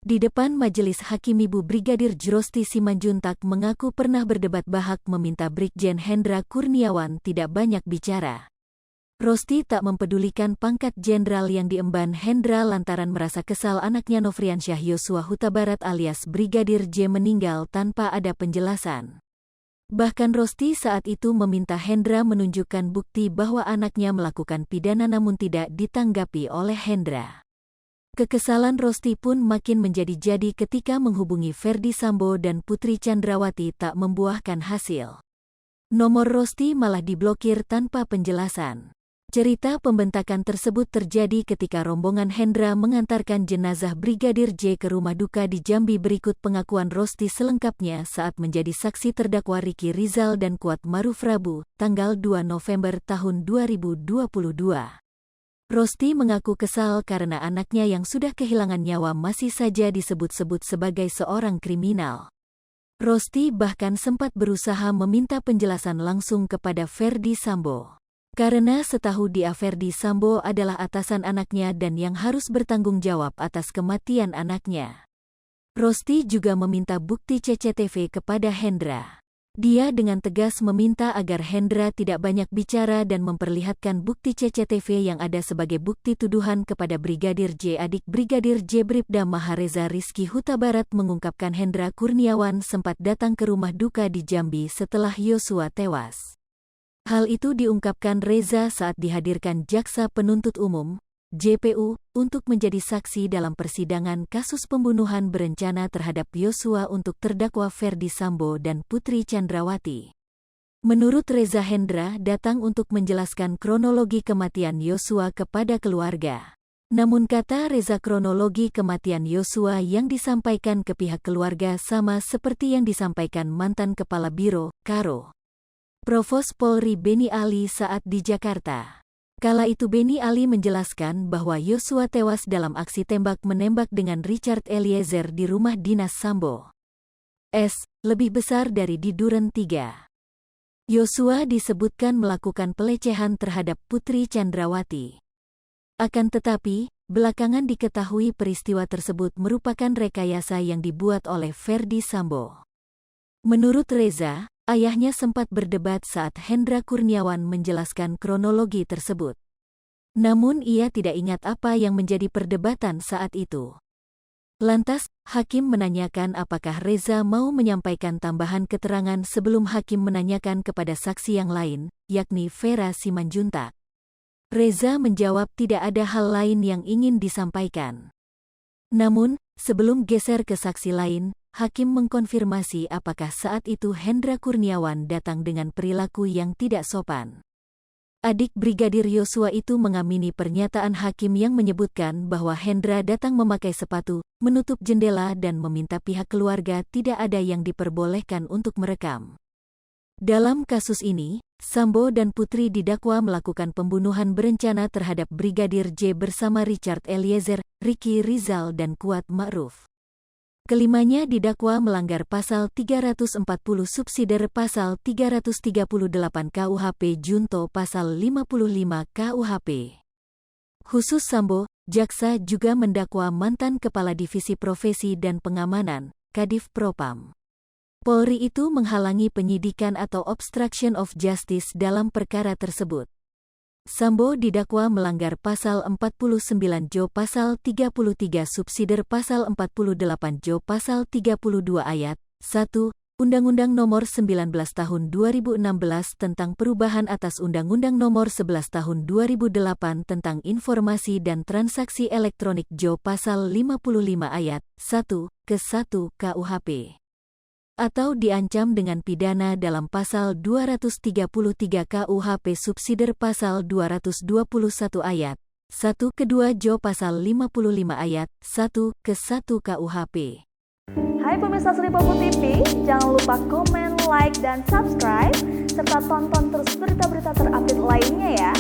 Di depan Majelis Hakim, Ibu Brigadir J Rosti Simanjuntak mengaku pernah berdebat bahak meminta Brigjen Hendra Kurniawan tidak banyak bicara. Rosti tak mempedulikan pangkat jenderal yang diemban Hendra lantaran merasa kesal anaknya Nofriansyah Yosua Huta Barat alias Brigadir J meninggal tanpa ada penjelasan. Bahkan Rosti saat itu meminta Hendra menunjukkan bukti bahwa anaknya melakukan pidana namun tidak ditanggapi oleh Hendra. Kekesalan Rosti pun makin menjadi-jadi ketika menghubungi Ferdi Sambo dan Putri Chandrawati tak membuahkan hasil. Nomor Rosti malah diblokir tanpa penjelasan. Cerita pembentakan tersebut terjadi ketika rombongan Hendra mengantarkan jenazah Brigadir J ke rumah duka di Jambi. Berikut pengakuan Rosti selengkapnya saat menjadi saksi terdakwa Ricky Rizal dan Kuat Maruf Rabu, tanggal 2 November tahun 2022. Rosti mengaku kesal karena anaknya yang sudah kehilangan nyawa masih saja disebut-sebut sebagai seorang kriminal. Rosti bahkan sempat berusaha meminta penjelasan langsung kepada Ferdi Sambo. Karena setahu dia Ferdi Sambo adalah atasan anaknya dan yang harus bertanggung jawab atas kematian anaknya. Rosti juga meminta bukti CCTV kepada Hendra. Dia dengan tegas meminta agar Hendra tidak banyak bicara dan memperlihatkan bukti CCTV yang ada sebagai bukti tuduhan kepada Brigadir J. Adik Brigadir J Bribda Mahareza Rizky Huta Barat mengungkapkan Hendra Kurniawan sempat datang ke rumah duka di Jambi setelah Yosua tewas. Hal itu diungkapkan Reza saat dihadirkan Jaksa Penuntut Umum, JPU, untuk menjadi saksi dalam persidangan kasus pembunuhan berencana terhadap Yosua untuk terdakwa Ferdi Sambo dan Putri Chandrawati. Menurut Reza, Hendra datang untuk menjelaskan kronologi kematian Yosua kepada keluarga. Namun kata Reza, kronologi kematian Yosua yang disampaikan ke pihak keluarga sama seperti yang disampaikan mantan Kepala Biro, Karo Provos Polri Beni Ali saat di Jakarta. Kala itu Beni Ali menjelaskan bahwa Yosua tewas dalam aksi tembak-menembak dengan Richard Eliezer di rumah dinas Sambo. Lebih besar dari di Duren 3. Yosua disebutkan melakukan pelecehan terhadap Putri Chandrawati. Akan tetapi, belakangan diketahui peristiwa tersebut merupakan rekayasa yang dibuat oleh Ferdi Sambo. Menurut Reza, ayahnya sempat berdebat saat Hendra Kurniawan menjelaskan kronologi tersebut. Namun ia tidak ingat apa yang menjadi perdebatan saat itu. Lantas, hakim menanyakan apakah Reza mau menyampaikan tambahan keterangan sebelum hakim menanyakan kepada saksi yang lain, yakni Vera Simanjuntak. Reza menjawab tidak ada hal lain yang ingin disampaikan. Namun, sebelum geser ke saksi lain, hakim mengkonfirmasi apakah saat itu Hendra Kurniawan datang dengan perilaku yang tidak sopan. Adik Brigadir Yosua itu mengamini pernyataan hakim yang menyebutkan bahwa Hendra datang memakai sepatu, menutup jendela dan meminta pihak keluarga tidak ada yang diperbolehkan untuk merekam. Dalam kasus ini, Sambo dan Putri didakwa melakukan pembunuhan berencana terhadap Brigadir J bersama Richard Eliezer, Ricky Rizal dan Kuat Ma'ruf. Kelimanya didakwa melanggar pasal 340 subsidiar pasal 338 KUHP junto pasal 55 KUHP. Khusus Sambo, jaksa juga mendakwa mantan Kepala Divisi Profesi dan Pengamanan, Kadif Propam Polri itu menghalangi penyidikan atau obstruction of justice dalam perkara tersebut. Sambo didakwa melanggar pasal 49 Jo pasal 33 subsidiar pasal 48 Jo pasal 32 ayat 1 Undang-Undang Nomor 19 Tahun 2016 tentang perubahan atas Undang-Undang Nomor 11 Tahun 2008 tentang informasi dan transaksi elektronik Jo pasal 55 ayat 1 ke 1 KUHP. Atau diancam dengan pidana dalam pasal 233 KUHP subsidiar pasal 221 ayat 1 ke 2 Jo pasal 55 ayat 1 ke 1 KUHP. Hai pemirsa Sri Popo TV, jangan lupa komen, like, dan subscribe serta tonton terus berita-berita terupdate lainnya ya.